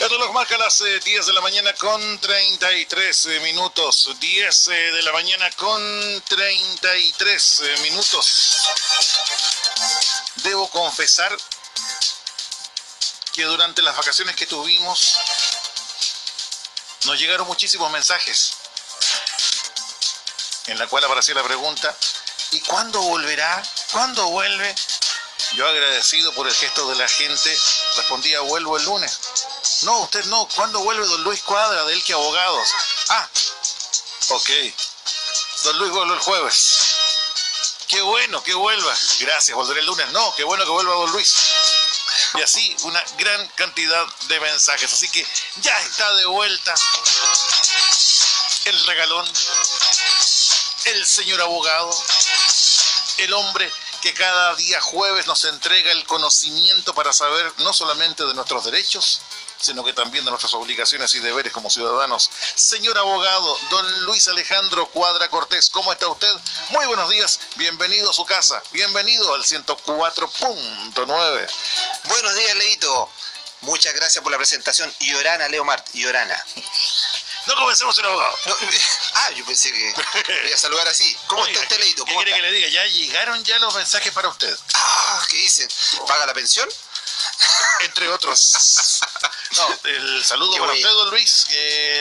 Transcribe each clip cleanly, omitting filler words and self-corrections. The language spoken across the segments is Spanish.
El reloj marca las 10 de la mañana con 33 minutos. 10 de la mañana con 33 minutos. Debo confesar que durante las vacaciones que tuvimos nos llegaron muchísimos mensajes en la cual aparecía la pregunta: ¿y cuándo volverá? ¿Cuándo vuelve? Yo, agradecido por el gesto de la gente, respondía: vuelvo el lunes. No, usted no. ¿Cuándo vuelve don Luis Cuadra, de Elque Abogados? Ah, ok. Don Luis vuelve el jueves. Qué bueno que vuelva. Gracias, volveré el lunes. No, qué bueno que vuelva don Luis. Y así una gran cantidad de mensajes. Así que ya está de vuelta el regalón, el señor abogado, el hombre que cada día jueves nos entrega el conocimiento para saber no solamente de nuestros derechos, sino que también de nuestras obligaciones y deberes como ciudadanos. Señor abogado, don Luis Alejandro Cuadra Cortés, ¿cómo está usted? Muy buenos días, bienvenido a su casa, bienvenido al 104.9. Buenos días, Leito. Muchas gracias por la presentación. Llorana, Leo Mart, Llorana. No comencemos, señor abogado. No, yo pensé que iba a saludar así. ¿Cómo está usted, Leito? ¿Qué quiere que le diga? Ya llegaron ya los mensajes para usted. ¿Qué dicen? ¿Paga la pensión? Entre otros. No, el saludo para usted, don Luis.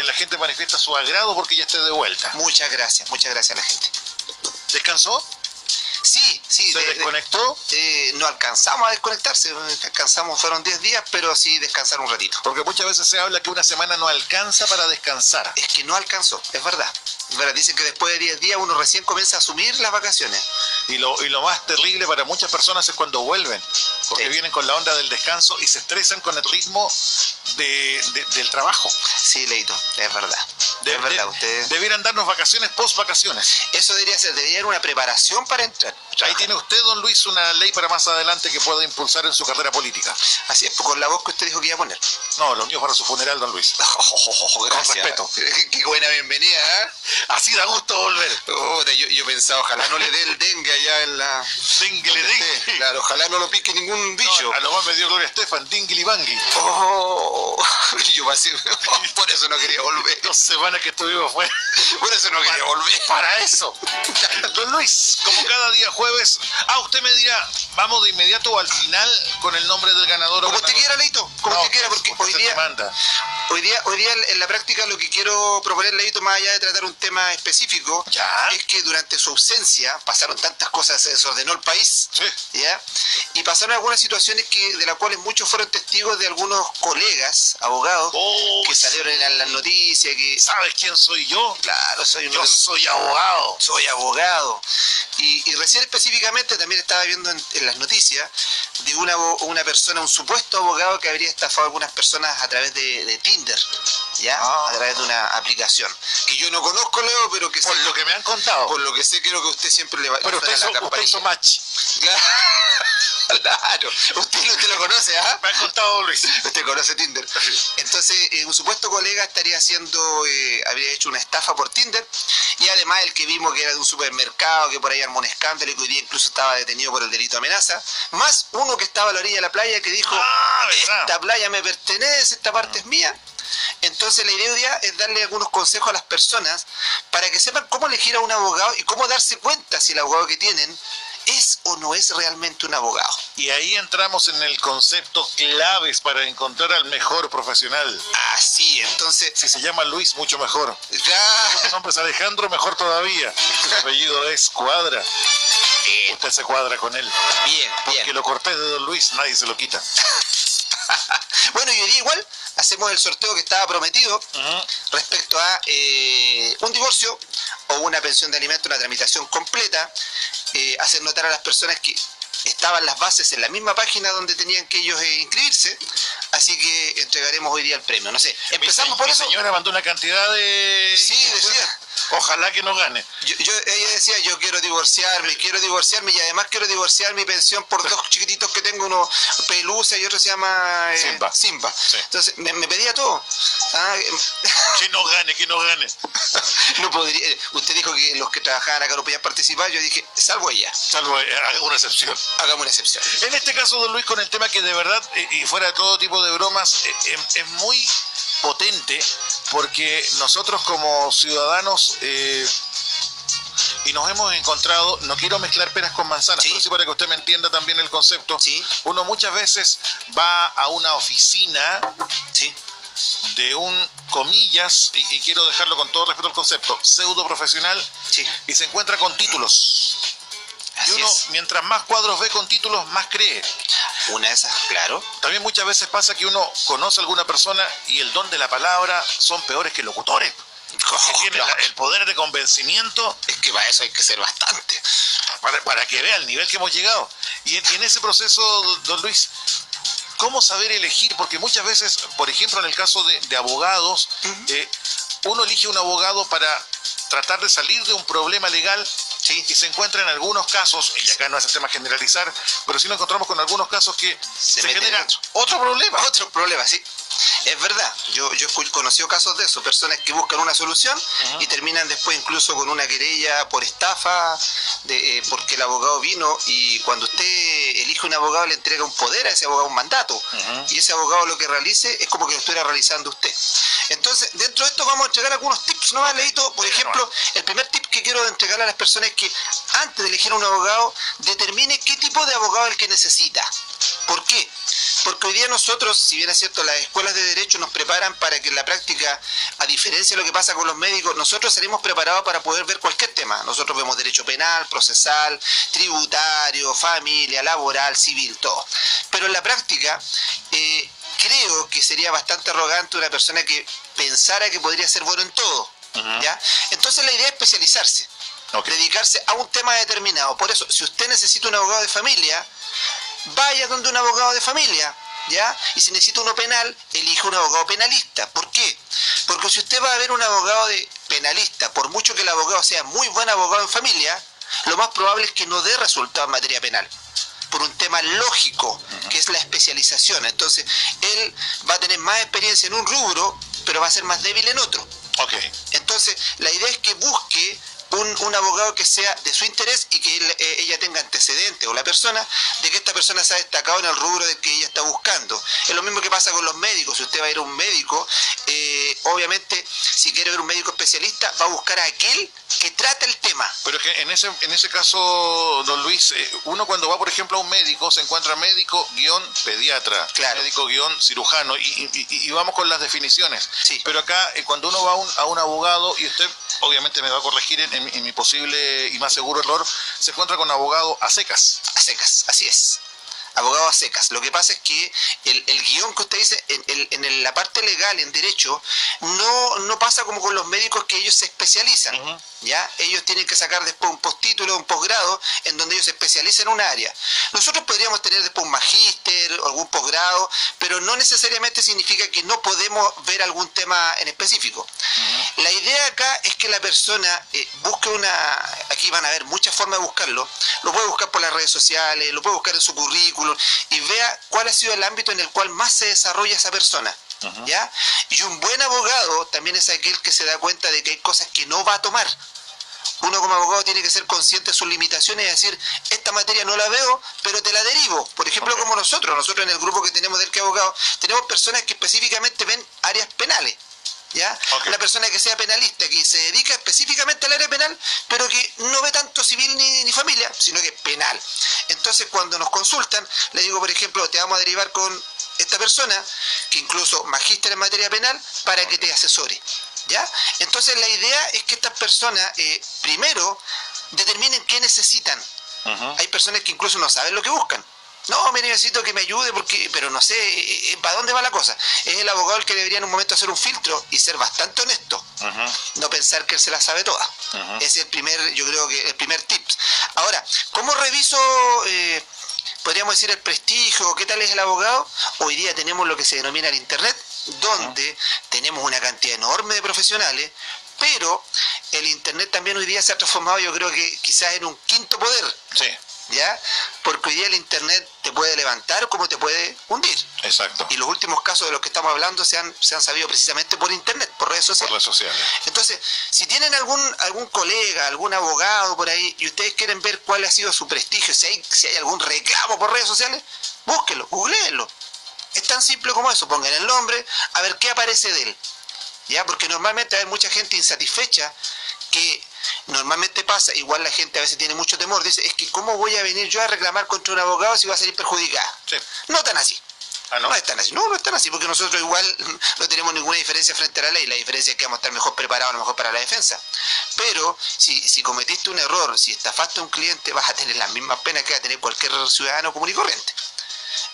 La gente manifiesta su agrado porque ya esté de vuelta. Muchas gracias a la gente. ¿Descansó? Sí. ¿Se desconectó? No alcanzamos a desconectarse, fueron 10 días, pero sí descansar un ratito. Porque muchas veces se habla que una semana no alcanza para descansar. Es que no alcanzó, es verdad. Dicen que después de 10 días uno recién comienza a asumir las vacaciones. Y lo más terrible para muchas personas es cuando vuelven, porque vienen con la onda del descanso y se estresan con el ritmo del trabajo. Sí, Leito, es verdad. Es verdad, ustedes debieran darnos vacaciones post vacaciones. Eso debería haber una preparación para entrar. Ahí tiene usted, don Luis, una ley para más adelante que pueda impulsar en su carrera política. Así es, con la voz que usted dijo que iba a poner. No, lo mío para su funeral, don Luis. Con respeto. Qué buena bienvenida, ¿eh? Así da gusto volver. Yo pensaba, ojalá no le dé el dengue allá en la... Dengue. Claro, ojalá no lo pique ningún bicho. No, a lo más me dio Gloria Estefan, Dingli Bangui. Yo pasé... Por eso no quería volver. 2 semanas que estuvimos fuera. Por eso no quería volver. Para eso. Don Luis, como cada día jueves... usted me dirá, vamos de inmediato o al final con el nombre del ganador. Como usted quiera, Leito. Como usted quiera, porque hoy día en la práctica lo que quiero proponer, Leito, más allá de tratar un tema específico, es que durante su ausencia pasaron tantas cosas, se desordenó el país, ¿ya? Y pasaron algunas situaciones de las cuales muchos fueron testigos de algunos colegas, abogados, que salieron en las noticias. ¿Sabes quién soy yo? Claro, yo soy abogado. Soy abogado. Y recién específicamente también estaba viendo en las noticias de una persona, un supuesto abogado que habría estafado a algunas personas a través de Tinder, ¿ya? A través de una aplicación que yo no conozco, Leo, pero que por lo que me han contado. Por lo que sé, creo que usted siempre le va a pero usted hizo match. Claro, usted lo conoce, ¿ah? Me ha contado, Luis. Usted conoce Tinder. Entonces, un supuesto colega habría hecho una estafa por Tinder, y además el que vimos que era de un supermercado, que por ahí armó un escándalo y que hoy día incluso estaba detenido por el delito de amenaza, más uno que estaba a la orilla de la playa que dijo, esta playa me pertenece, esta parte es mía. Entonces la idea hoy día es darle algunos consejos a las personas para que sepan cómo elegir a un abogado y cómo darse cuenta si el abogado que tienen es o no es realmente un abogado. Y ahí entramos en el concepto claves para encontrar al mejor profesional. Así, entonces... Si se llama Luis, mucho mejor. Ya. Si su nombre es Alejandro, mejor todavía. Su apellido es Cuadra. Usted se cuadra con él. Bien. Porque lo cortés de don Luis nadie se lo quita. Bueno, y hoy día igual hacemos el sorteo que estaba prometido respecto a un divorcio o una pensión de alimentos, una tramitación completa, hacer notar a las personas que estaban las bases en la misma página donde tenían que ellos inscribirse, así que entregaremos hoy día el premio. No sé, empezamos por eso. Mi señora mandó una cantidad de... Sí, decía. Ojalá que no gane. Ella decía, yo quiero divorciarme y además quiero divorciar mi pensión por dos chiquititos que tengo, uno Pelusa y otro se llama Simba. Sí. Entonces me pedía todo. Que no gane. No podría. Usted dijo que los que trabajaban acá no podían participar, yo dije, salvo ella. Salvo, haga una excepción. Hagamos una excepción. En este caso, don Luis, con el tema que de verdad, y fuera de todo tipo de bromas, es muy potente, porque nosotros como ciudadanos y nos hemos encontrado, no quiero mezclar peras con manzanas, pero sí para que usted me entienda también el concepto. Uno muchas veces va a una oficina de un, comillas, y quiero dejarlo con todo respeto al concepto, pseudo profesional, y se encuentra con títulos. Y uno, mientras más cuadros ve con títulos, más cree. Una de esas, claro. También muchas veces pasa que uno conoce a alguna persona y el don de la palabra son peores que locutores. Tiene el poder de convencimiento. Es que para eso hay que ser bastante. Para que vea el nivel que hemos llegado. Y en ese proceso, don Luis, ¿cómo saber elegir? Porque muchas veces, por ejemplo, en el caso de abogados, uno elige un abogado para tratar de salir de un problema legal. Y se encuentra en algunos casos, y acá no es el tema generalizar, pero sí nos encontramos con algunos casos que se genera otro problema. Otro problema, sí. Es verdad, yo he conocido casos de eso, personas que buscan una solución y terminan después incluso con una querella por estafa, porque el abogado vino y cuando usted elige un abogado le entrega un poder a ese abogado, un mandato, y ese abogado lo que realice es como que lo estuviera realizando usted. Entonces, dentro de esto vamos a entregar algunos tips, ¿no, Leito? Por ejemplo, el primer tip que quiero entregar a las personas es que antes de elegir un abogado, determine qué tipo de abogado es el que necesita. ¿Por qué? Porque hoy día nosotros, si bien es cierto, las escuelas de derecho nos preparan para que en la práctica, a diferencia de lo que pasa con los médicos, nosotros salimos preparados para poder ver cualquier tema. Nosotros vemos derecho penal, procesal, tributario, familia, laboral, civil, todo. Pero en la práctica, creo que sería bastante arrogante una persona que pensara que podría ser bueno en todo. ¿Ya? Entonces la idea es especializarse, dedicarse a un tema determinado. Por eso, si usted necesita un abogado de familia, vaya donde un abogado de familia, ¿ya? Y si necesita uno penal, elija un abogado penalista. ¿Por qué? Porque si usted va a ver un abogado de penalista, por mucho que el abogado sea muy buen abogado en familia, lo más probable es que no dé resultado en materia penal, por un tema lógico, que es la especialización. Entonces, él va a tener más experiencia en un rubro, pero va a ser más débil en otro. Entonces, la idea es que busque un abogado que sea de su interés y que ella tenga antecedentes, o la persona, de que esta persona se ha destacado en el rubro del que ella está buscando. Es lo mismo que pasa con los médicos. Si usted va a ir a un médico, obviamente, si quiere ver un médico especialista, va a buscar a aquel que trata el tema. Pero es que en ese caso, don Luis, uno cuando va, por ejemplo, a un médico, se encuentra médico-pediatra, médico-cirujano, y vamos con las definiciones. Pero acá, cuando uno va a un abogado, y usted obviamente me va a corregir en mi posible y más seguro error, se encuentra con abogado a secas. A secas, así es. Abogado a secas. Lo que pasa es que el guión que usted dice, en la parte legal, en derecho, no pasa como con los médicos, que ellos se especializan. ¿Ya? Ellos tienen que sacar después un postítulo, un posgrado, en donde ellos se especializan en un área. Nosotros podríamos tener después un magíster o algún posgrado, pero no necesariamente significa que no podemos ver algún tema en específico. La idea acá es que la persona busque aquí van a haber muchas formas de buscarlo. Lo puede buscar por las redes sociales, lo puede buscar en su currículum y vea cuál ha sido el ámbito en el cual más se desarrolla esa persona. ¿Ya? Y un buen abogado también es aquel que se da cuenta de que hay cosas que no va a tomar. Uno como abogado tiene que ser consciente de sus limitaciones y decir, esta materia no la veo, pero te la derivo. Por ejemplo, como nosotros en el grupo que tenemos del que abogado, tenemos personas que específicamente ven áreas penales. ¿Ya? Una persona que sea penalista, que se dedica específicamente al área penal, pero que no ve tanto civil ni familia, sino que penal. Entonces, cuando nos consultan, le digo, por ejemplo, te vamos a derivar con esta persona, que incluso magíster en materia penal, para que te asesore. ¿Ya? Entonces, la idea es que estas personas, primero, determinen qué necesitan. Hay personas que incluso no saben lo que buscan. No, me necesito que me ayude, pero no sé para dónde va la cosa. Es el abogado el que debería en un momento hacer un filtro y ser bastante honesto. No pensar que él se la sabe toda. Ese es yo creo que el primer tip. Ahora, ¿cómo reviso, podríamos decir, el prestigio? ¿Qué tal es el abogado? Hoy día tenemos lo que se denomina el internet, donde tenemos una cantidad enorme de profesionales. Pero el Internet también hoy día se ha transformado, yo creo que quizás en un quinto poder. Sí. ¿Ya? Porque hoy día el Internet te puede levantar como te puede hundir. Exacto. Y los últimos casos de los que estamos hablando se han sabido precisamente por Internet, por redes sociales. Por redes sociales. Entonces, si tienen algún colega, algún abogado por ahí, y ustedes quieren ver cuál ha sido su prestigio, si hay algún reclamo por redes sociales, búsquenlo, googleenlo. Es tan simple como eso, pongan el nombre, a ver qué aparece de él. ¿Ya? Porque normalmente hay mucha gente insatisfecha que normalmente pasa, igual la gente a veces tiene mucho temor, dice, es que ¿cómo voy a venir yo a reclamar contra un abogado si va a salir perjudicada? Sí. No tan así. ¿No? No es tan así, no es tan así, porque nosotros igual no tenemos ninguna diferencia frente a la ley. La diferencia es que vamos a estar mejor preparados a lo mejor para la defensa. Pero si cometiste un error, si estafaste a un cliente, vas a tener las mismas penas que va a tener cualquier ciudadano común y corriente.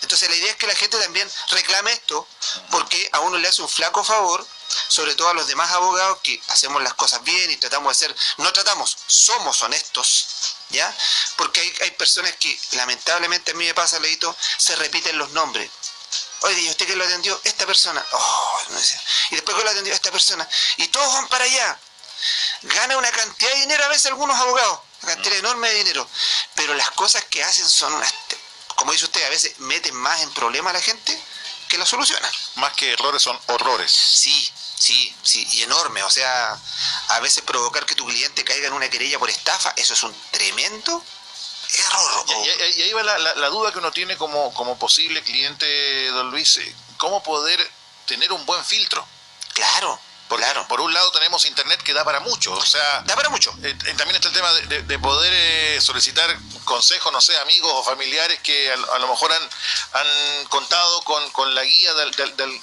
Entonces la idea es que la gente también reclame esto, porque a uno le hace un flaco favor, sobre todo a los demás abogados que hacemos las cosas bien y tratamos de ser, somos honestos, ¿ya? Porque hay personas que lamentablemente, a mí me pasa, Leito, se repiten los nombres. Oye, ¿y usted qué lo atendió? Esta persona. Oh, no sé. Y después que lo atendió esta persona. Y todos van para allá. Gana una cantidad de dinero a veces algunos abogados, una cantidad enorme de dinero. Pero las cosas que hacen son unas, como dice usted, a veces meten más en problemas a la gente que la solucionan. Más que errores son horrores. Sí, y enorme. O sea, a veces provocar que tu cliente caiga en una querella por estafa, eso es un tremendo error. Y ahí va la duda que uno tiene como posible cliente, don Luis, ¿cómo poder tener un buen filtro? Claro. Porque por un lado tenemos Internet que da para mucho, o sea... Da para mucho. También está el tema de poder solicitar consejos, no sé, amigos o familiares que a lo mejor han contado con la guía de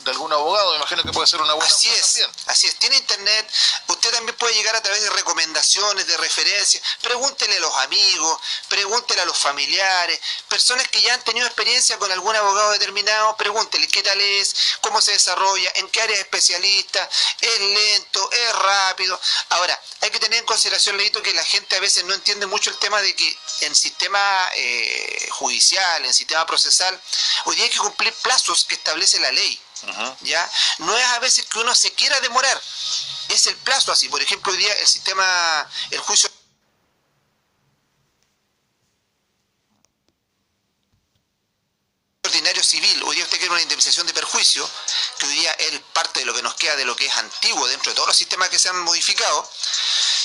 algún abogado. Me imagino que puede ser una buena opción también. Así es, tiene Internet, usted también puede llegar a través de recomendaciones, de referencias, pregúntele a los amigos, pregúntele a los familiares, personas que ya han tenido experiencia con algún abogado determinado, pregúntele qué tal es, cómo se desarrolla, en qué área es especialista, es lento, es rápido. Ahora, hay que tener en consideración, Leito, que la gente a veces no entiende mucho el tema de que en sistema judicial, en sistema procesal, hoy día hay que cumplir plazos que establece la ley. ¿Ya? No es a veces que uno se quiera demorar, es el plazo así. Por ejemplo, hoy día el juicio ordinario civil, hoy día usted quiere una indemnización de perjuicio, que hoy día es parte de lo que nos queda de lo que es antiguo dentro de todos los sistemas que se han modificado.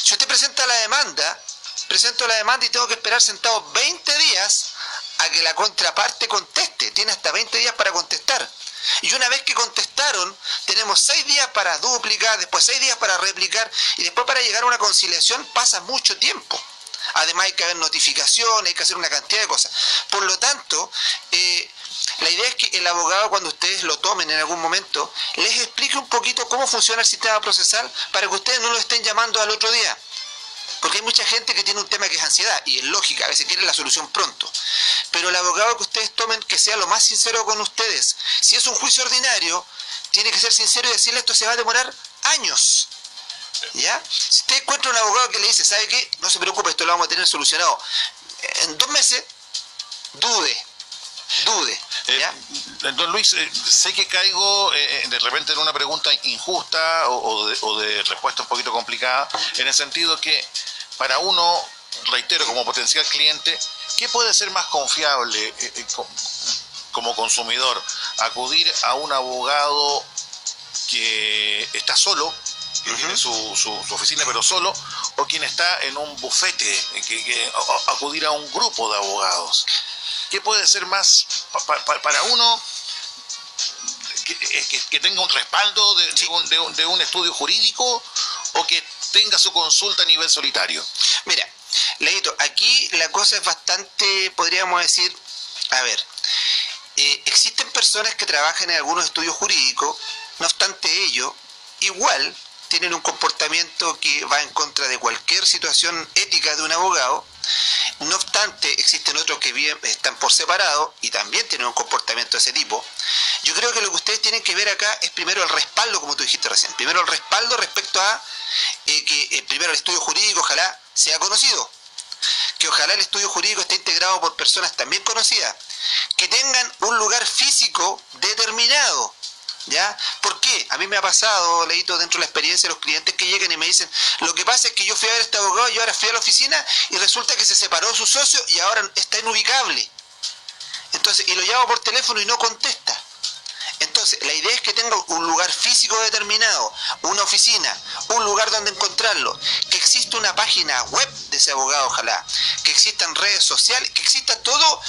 Si usted presenta la demanda, presento la demanda y tengo que esperar sentado 20 días a que la contraparte conteste. Tiene hasta 20 días para contestar. Y una vez que contestaron, tenemos 6 días para duplicar, después 6 días para replicar, y después para llegar a una conciliación pasa mucho tiempo. Además hay que haber notificaciones, hay que hacer una cantidad de cosas. Por lo tanto, la idea es que el abogado, cuando ustedes lo tomen en algún momento, les explique un poquito cómo funciona el sistema procesal para que ustedes no lo estén llamando al otro día. Porque hay mucha gente que tiene un tema que es ansiedad, y es lógica, a veces quiere la solución pronto. Pero el abogado que ustedes tomen, que sea lo más sincero con ustedes. Si es un juicio ordinario, tiene que ser sincero y decirle esto se va a demorar años. ¿Ya? Si usted encuentra un abogado que le dice, ¿sabe qué? No se preocupe, esto lo vamos a tener solucionado en 2 meses, dude. ¿Ya? Don Luis, sé que caigo de repente en una pregunta injusta o de respuesta un poquito complicada, en el sentido que para uno, reitero, como potencial cliente, ¿qué puede ser más confiable como consumidor? ¿Acudir a un abogado que está solo, que tiene su oficina pero solo, o quien está en un bufete, acudir a un grupo de abogados? ¿Qué puede ser más para uno que tenga un respaldo de un estudio jurídico o que tenga su consulta a nivel solitario? Mira, Leito, aquí la cosa es bastante, podríamos decir, a ver, existen personas que trabajan en algunos estudios jurídicos, no obstante ello, igual tienen un comportamiento que va en contra de cualquier situación ética de un abogado. No obstante, existen otros que están por separado y también tienen un comportamiento de ese tipo. Yo creo que lo que ustedes tienen que ver acá es primero el respaldo, como tú dijiste recién. Primero el respaldo respecto a que primero el estudio jurídico ojalá sea conocido. Que ojalá el estudio jurídico esté integrado por personas también conocidas. Que tengan un lugar físico determinado. ¿Ya? ¿Por qué? A mí me ha pasado, Leito, dentro de la experiencia de los clientes que llegan y me dicen, lo que pasa es que yo fui a ver a este abogado y ahora fui a la oficina y resulta que se separó su socio y ahora está inubicable. Entonces, y lo llamo por teléfono y no contesta. Entonces, la idea es que tenga un lugar físico determinado, una oficina, un lugar donde encontrarlo, que exista una página web de ese abogado, ojalá, que existan redes sociales, que exista todo.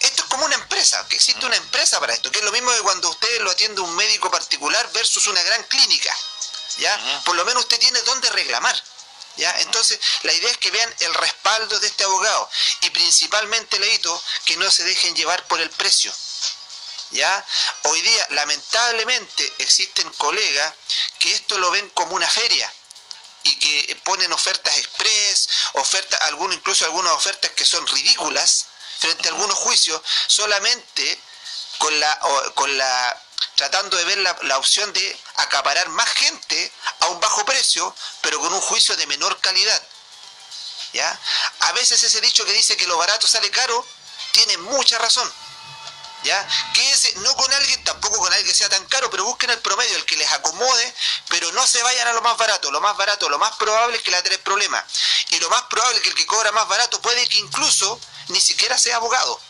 Esto es como una empresa, que existe una empresa para esto, que es lo mismo que cuando usted lo atiende un médico particular versus una gran clínica, ¿ya? Por lo menos usted tiene dónde reclamar. ¿Ya? Entonces, la idea es que vean el respaldo de este abogado y principalmente, Leito, que no se dejen llevar por el precio. ¿Ya? Hoy día, lamentablemente, existen colegas que esto lo ven como una feria y que ponen ofertas express, incluso algunas ofertas que son ridículas frente a algunos juicios, solamente tratando de ver la opción de acaparar más gente a un bajo precio, pero con un juicio de menor calidad. ¿Ya? A veces ese dicho que dice que lo barato sale caro, tiene mucha razón. ¿Ya? Quédese no con alguien, tampoco con alguien que sea tan caro, pero busquen el promedio, el que les acomode, pero no se vayan a lo más barato. Lo más barato, lo más probable es que le va a tener problemas. Y lo más probable es que el que cobra más barato puede que incluso ni siquiera sea abogado.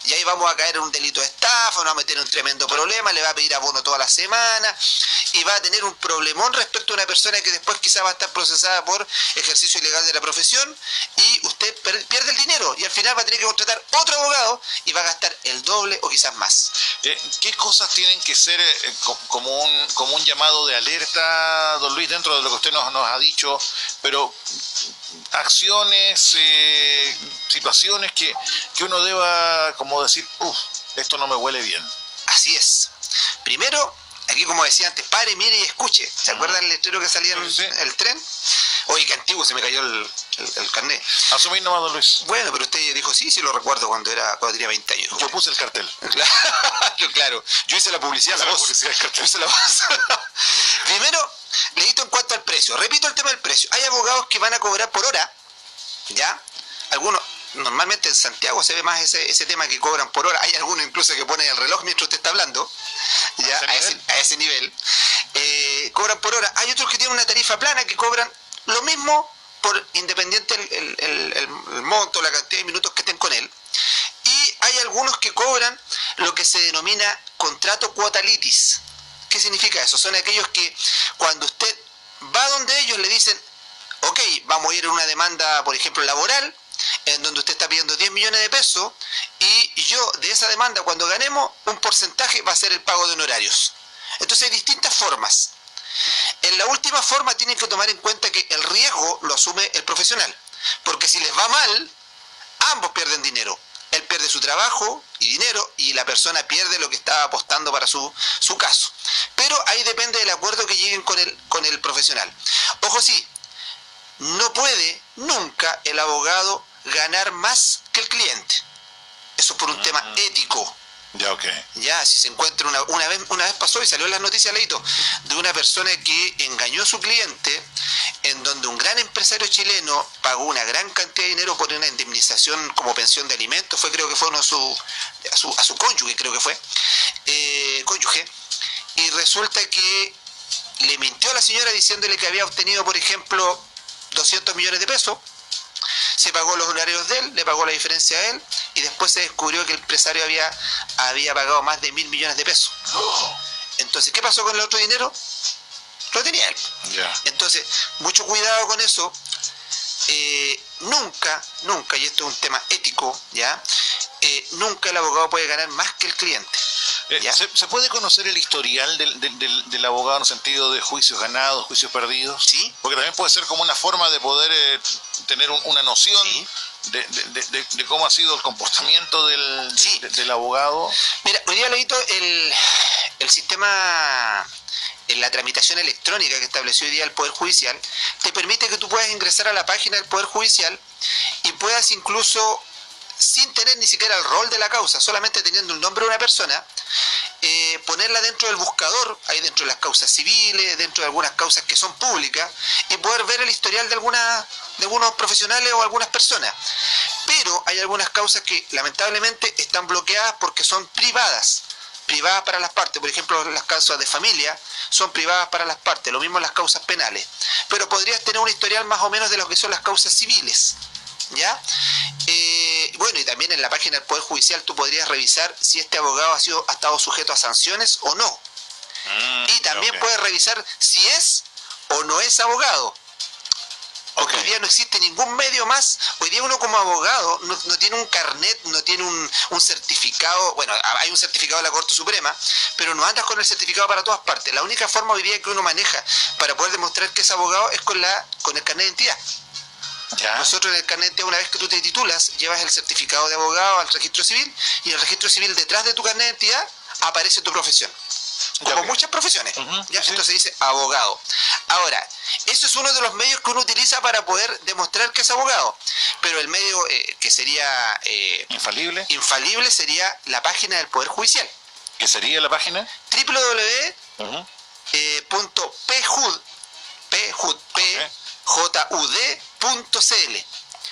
Y ahí vamos a caer en un delito de estafa, nos va a meter en un tremendo problema, le va a pedir abono toda la semana y va a tener un problemón respecto a una persona que después quizás va a estar procesada por ejercicio ilegal de la profesión y usted pierde el dinero y al final va a tener que contratar otro abogado y va a gastar el doble o quizás más. ¿Qué cosas tienen que ser como un llamado de alerta, don Luis, dentro de lo que usted nos ha dicho, pero acciones, situaciones que uno deba como decir, esto no me huele bien? Así es. Primero, aquí como decía antes, pare, mire y escuche. ¿Se acuerdan el letrero que salía en el tren? Oye, qué antiguo, se me cayó el carnet. Asumir nomás, don Luis. Bueno, pero usted dijo sí lo recuerdo cuando tenía 20 años. Yo puse el cartel. Claro, yo hice la publicidad, la voz. Yo hice la voz. Primero, Leíto, en cuanto al precio. Repito el tema del precio. Hay abogados que van a cobrar por hora, ¿ya? Algunos, normalmente en Santiago se ve más ese tema que cobran por hora. Hay algunos incluso que ponen el reloj mientras usted está hablando, ¿ya? A ese nivel. Cobran por hora. Hay otros que tienen una tarifa plana que cobran lo mismo por independiente el monto, la cantidad de minutos que estén con él. Y hay algunos que cobran lo que se denomina contrato cuota litis. ¿Qué significa eso? Son aquellos que cuando usted va donde ellos le dicen, ok, vamos a ir a una demanda, por ejemplo, laboral, en donde usted está pidiendo 10 millones de pesos y yo de esa demanda, cuando ganemos, un porcentaje va a ser el pago de honorarios. Entonces hay distintas formas. En la última forma tienen que tomar en cuenta que el riesgo lo asume el profesional, porque si les va mal, ambos pierden dinero. Él pierde su trabajo y dinero y la persona pierde lo que estaba apostando para su caso. Pero ahí depende del acuerdo que lleguen con el profesional. Ojo, sí, no puede nunca el abogado ganar más que el cliente. Eso es por un tema ético. Ya, ok. Ya, si se encuentra una vez pasó y salió en las noticias, Leito, de una persona que engañó a su cliente, en donde un gran empresario chileno pagó una gran cantidad de dinero por una indemnización como pensión de alimentos, creo que fue a su cónyuge, creo que fue, cónyuge, y resulta que le mintió a la señora diciéndole que había obtenido, por ejemplo, 200 millones de pesos, se pagó los honorarios de él, le pagó la diferencia a él, y después se descubrió que el empresario había pagado más de 1.000 millones de pesos. Entonces, ¿qué pasó con el otro dinero? Lo tenía él. Yeah. Entonces, mucho cuidado con eso. Nunca, y esto es un tema ético, ¿ya? Nunca el abogado puede ganar más que el cliente. ¿Se puede conocer el historial del abogado en el sentido de juicios ganados, juicios perdidos? Sí. Porque también puede ser como una forma de poder tener una noción, sí, de cómo ha sido el comportamiento del abogado. Mira, hoy día, Leito, el sistema, en la tramitación electrónica que estableció hoy día el Poder Judicial, te permite que tú puedas ingresar a la página del Poder Judicial y puedas incluso, sin tener ni siquiera el rol de la causa, solamente teniendo el nombre de una persona, ponerla dentro del buscador, ahí dentro de las causas civiles, dentro de algunas causas que son públicas, y poder ver el historial de algunos profesionales o algunas personas. Pero hay algunas causas que lamentablemente están bloqueadas porque son privadas. privadas para las partes. Por ejemplo, las causas de familia son privadas para las partes, lo mismo las causas penales. Pero podrías tener un historial más o menos de lo que son las causas civiles, ¿ya? Bueno, y también en la página del Poder Judicial tú podrías revisar si este abogado ha estado sujeto a sanciones o no. Y también puedes revisar si es o no es abogado. Porque hoy día no existe ningún medio más. Hoy día uno como abogado no tiene un carnet, no tiene un certificado. Bueno, hay un certificado de la Corte Suprema, pero no andas con el certificado para todas partes. La única forma hoy día que uno maneja para poder demostrar que es abogado es con el carnet de identidad. ¿Ya? Nosotros en el carnet de identidad, una vez que tú te titulas, llevas el certificado de abogado al registro civil, y en el registro civil detrás de tu carnet de identidad aparece tu profesión. Como muchas profesiones. ¿Ya? Sí. Entonces dice abogado. Ahora, eso es uno de los medios que uno utiliza para poder demostrar que es abogado. Pero el medio que sería infalible sería la página del Poder Judicial. ¿Qué sería la página? www.pjud.cl.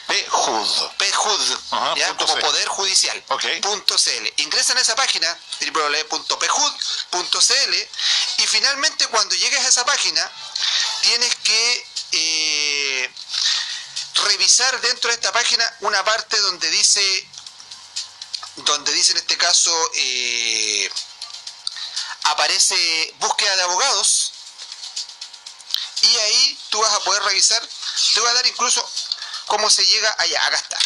PJUD, ¿ya? Como Poder Judicial. .cl. Ingresan a esa página, www.pjud.cl, y finalmente cuando llegues a esa página tienes que revisar dentro de esta página una parte donde dice en este caso aparece búsqueda de abogados, y ahí tú vas a poder revisar. Te voy a dar incluso cómo se llega allá. Acá está.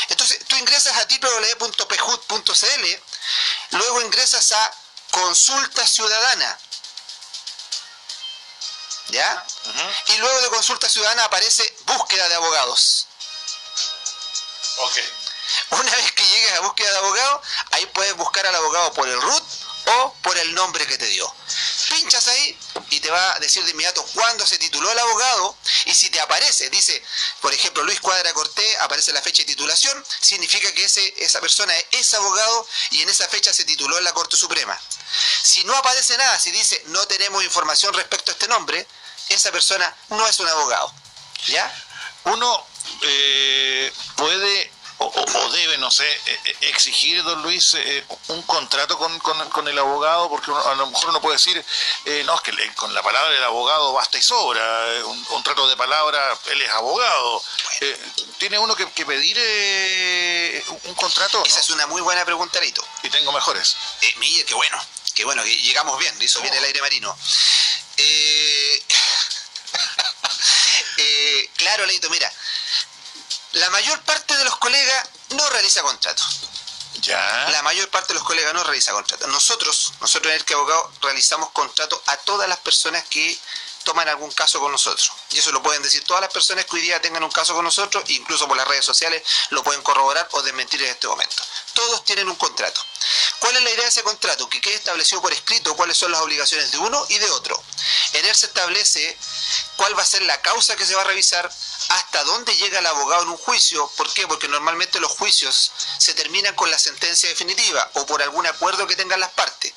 Entonces tú ingresas a www.pjud.cl, luego ingresas a consulta ciudadana, ¿ya? Y luego de consulta ciudadana aparece búsqueda de abogados. Una vez que llegues a búsqueda de abogados, ahí puedes buscar al abogado por el RUT o por el nombre que te dio. Pinchas ahí y te va a decir de inmediato cuándo se tituló el abogado, y si te aparece, dice, por ejemplo, Luis Cuadra Cortés, aparece la fecha de titulación, significa que esa persona es abogado y en esa fecha se tituló en la Corte Suprema. Si no aparece nada, si dice no tenemos información respecto a este nombre, esa persona no es un abogado, ¿ya? Uno puede o debe, no sé, exigir, don Luis, un contrato con el abogado, porque a lo mejor uno puede decir, no, es que con la palabra del abogado basta y sobra, un trato de palabra, él es abogado. ¿Tiene uno que pedir un contrato? Esa es una muy buena pregunta, Leito. Y tengo mejores. Miguel, qué bueno, que llegamos bien, hizo bien el aire marino. Claro, Leito, mira, la mayor parte de los colegas no realiza contrato. Ya. La mayor parte de los colegas no realiza contrato. Nosotros en el que abogado realizamos contrato a todas las personas que toman algún caso con nosotros. Y eso lo pueden decir todas las personas que hoy día tengan un caso con nosotros, incluso por las redes sociales lo pueden corroborar o desmentir en este momento. Todos tienen un contrato. ¿Cuál es la idea de ese contrato? Que quede establecido por escrito cuáles son las obligaciones de uno y de otro. En él se establece cuál va a ser la causa que se va a revisar, hasta dónde llega el abogado en un juicio. ¿Por qué? Porque normalmente los juicios se terminan con la sentencia definitiva o por algún acuerdo que tengan las partes.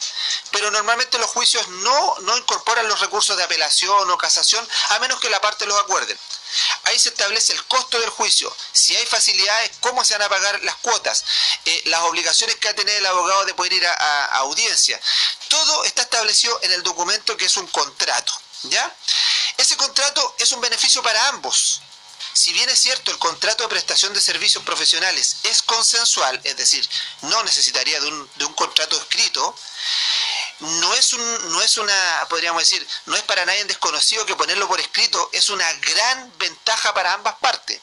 Pero normalmente los juicios no incorporan los recursos de apelación o casación, a menos que la parte los acuerden. Ahí se establece el costo del juicio, si hay facilidades, cómo se van a pagar las cuotas, las obligaciones que va a tener el abogado de poder ir a audiencia. Todo está establecido en el documento que es un contrato, ¿ya? Ese contrato es un beneficio para ambos. Si bien es cierto, el contrato de prestación de servicios profesionales es consensual, es decir, no necesitaría de un contrato escrito, no es una, podríamos decir, no es para nadie desconocido que ponerlo por escrito es una gran ventaja para ambas partes.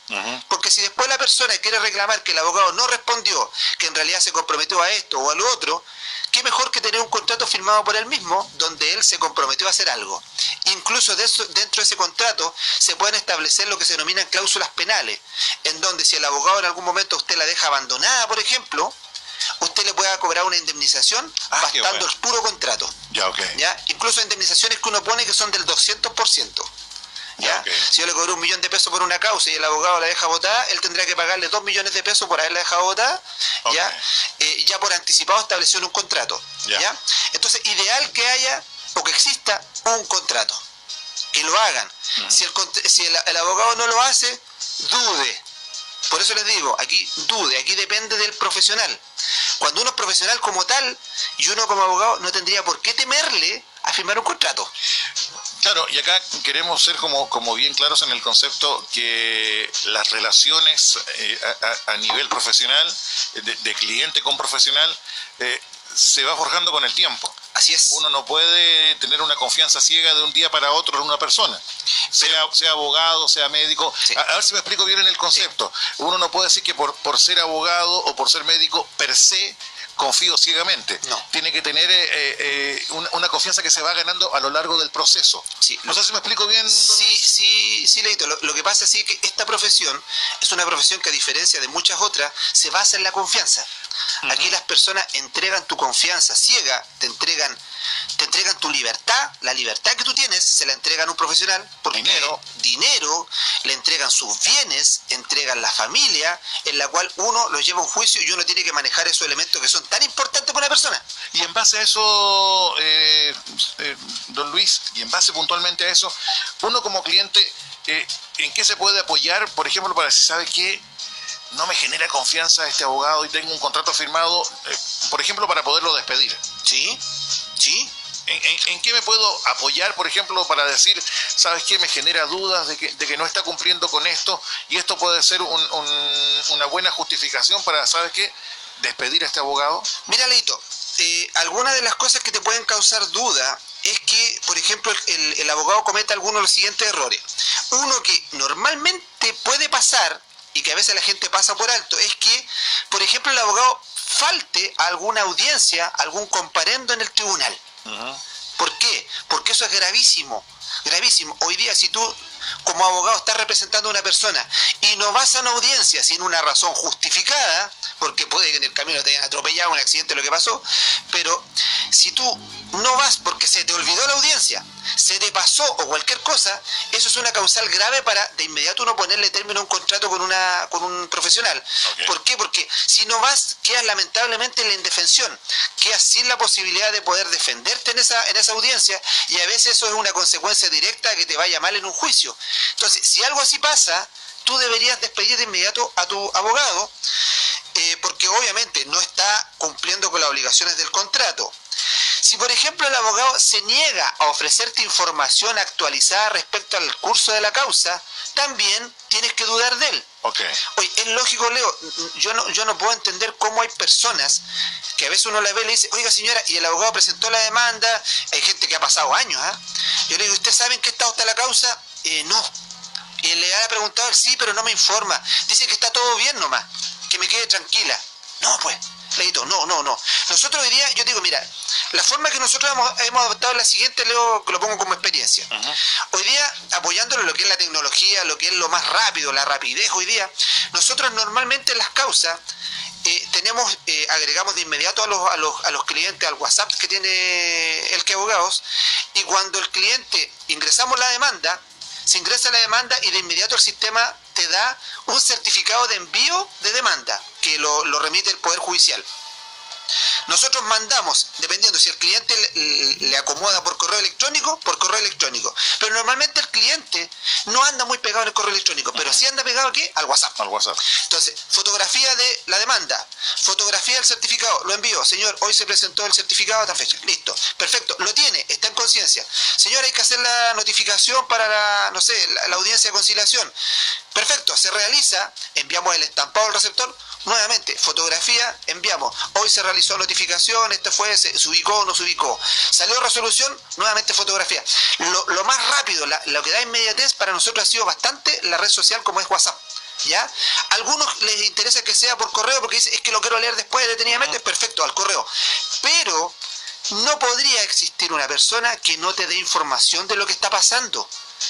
Porque si después la persona quiere reclamar que el abogado no respondió, que en realidad se comprometió a esto o a lo otro, qué mejor que tener un contrato firmado por él mismo donde él se comprometió a hacer algo. Incluso dentro de ese contrato se pueden establecer lo que se denominan cláusulas penales, en donde si el abogado en algún momento usted la deja abandonada, por ejemplo, usted le pueda cobrar una indemnización bastando el puro contrato. ¿Ya? Incluso indemnizaciones que uno pone que son del 200%. ¿Ya? Si yo le cobro 1 millón de pesos por una causa y el abogado la deja botada, él tendrá que pagarle 2 millones de pesos por haberla dejado botada, ¿ya? Ya por anticipado establecido en un contrato. ¿Ya? Entonces, ideal que haya o que exista un contrato, que lo hagan. Si el abogado no lo hace, dude, Por eso les digo, aquí dude, aquí depende del profesional. Cuando uno es profesional como tal, y uno como abogado no tendría por qué temerle a firmar un contrato. Claro, y acá queremos ser como bien claros en el concepto que las relaciones a nivel profesional, de cliente con profesional, se va forjando con el tiempo. Así es. Uno no puede tener una confianza ciega de un día para otro en una persona, sea abogado, sea médico. Sí. A ver si me explico bien en el concepto. Sí. Uno no puede decir que por ser abogado o por ser médico per se confío ciegamente. No. Tiene que tener una confianza que se va ganando a lo largo del proceso. Sí. No sé si me explico bien. Sí, Leito. Lo que pasa es que esta profesión es una profesión que, a diferencia de muchas otras, se basa en la confianza. Aquí las personas entregan tu confianza ciega, te entregan tu libertad, la libertad que tú tienes, se la entregan a un profesional, porque dinero, le entregan sus bienes, entregan la familia, en la cual uno los lleva a un juicio y uno tiene que manejar esos elementos que son tan importantes para una persona. Y en base a eso, don Luis, y en base puntualmente a eso, uno como cliente, ¿en qué se puede apoyar, por ejemplo, para si sabe que no me genera confianza este abogado y tengo un contrato firmado, por ejemplo, para poderlo despedir? Sí. ¿En qué me puedo apoyar, por ejemplo, para decir, ¿sabes qué? Me genera dudas de que no está cumpliendo con esto, y esto puede ser una buena justificación para, ¿sabes qué?, despedir a este abogado. Mira, Leito, algunas de las cosas que te pueden causar duda es que, por ejemplo, el abogado cometa algunos de los siguientes errores. Uno que normalmente puede pasar, y que a veces la gente pasa por alto, es que, por ejemplo, el abogado falte a alguna audiencia, algún comparendo en el tribunal. ¿Por qué? Porque eso es gravísimo, gravísimo. Hoy día, si tú como abogado estás representando a una persona y no vas a una audiencia sin una razón justificada, porque puede que en el camino te hayan atropellado, un accidente, lo que pasó, pero si tú no vas porque se te olvidó la audiencia, se te pasó o cualquier cosa, eso es una causal grave para de inmediato uno ponerle término a un contrato con un profesional. Okay. ¿Por qué? Porque si no vas, quedas lamentablemente en la indefensión, quedas sin la posibilidad de poder defenderte en esa audiencia, y a veces eso es una consecuencia directa que te vaya mal en un juicio. Entonces, si algo así pasa, tú deberías despedir de inmediato a tu abogado, porque obviamente no está cumpliendo con las obligaciones del contrato. Si, por ejemplo, el abogado se niega a ofrecerte información actualizada respecto al curso de la causa, también tienes que dudar de él. Okay. Oye, es lógico, Leo, yo no puedo entender cómo hay personas que a veces uno la ve y le dice, oiga señora, y el abogado presentó la demanda, hay gente que ha pasado años, yo le digo, ¿usted sabe en qué estado está la causa? No. Y le ha preguntado, sí, pero no me informa, dice que está todo bien nomás, que me quede tranquila. No, pues, Leito, no. Nosotros hoy día, yo digo, mira, la forma que nosotros hemos adoptado es la siguiente, Leo, que lo pongo como experiencia. Hoy día, apoyándolo en lo que es la tecnología, lo que es lo más rápido, la rapidez hoy día, nosotros normalmente en las causas agregamos de inmediato a los clientes al WhatsApp que tiene el que abogados, y cuando el cliente ingresamos la demanda, se ingresa la demanda y de inmediato el sistema te da un certificado de envío de demanda que lo remite el Poder Judicial. Nosotros mandamos, dependiendo si el cliente le acomoda por correo electrónico, pero normalmente el cliente no anda muy pegado en el correo electrónico, pero sí anda pegado aquí al WhatsApp. Entonces, fotografía de la demanda, fotografía del certificado, lo envío, señor, hoy se presentó el certificado a esta fecha, listo, perfecto, lo tiene, está en conciencia, señor, hay que hacer la notificación para la audiencia de conciliación, perfecto, se realiza, enviamos el estampado al receptor. Nuevamente, fotografía, enviamos. Hoy se realizó notificación, se ubicó o no se ubicó. Salió resolución, nuevamente fotografía. Lo más rápido, lo que da inmediatez para nosotros ha sido bastante la red social como es WhatsApp. ¿Ya? A algunos les interesa que sea por correo porque dicen, es que lo quiero leer después detenidamente, perfecto, al correo. Pero no podría existir una persona que no te dé información de lo que está pasando.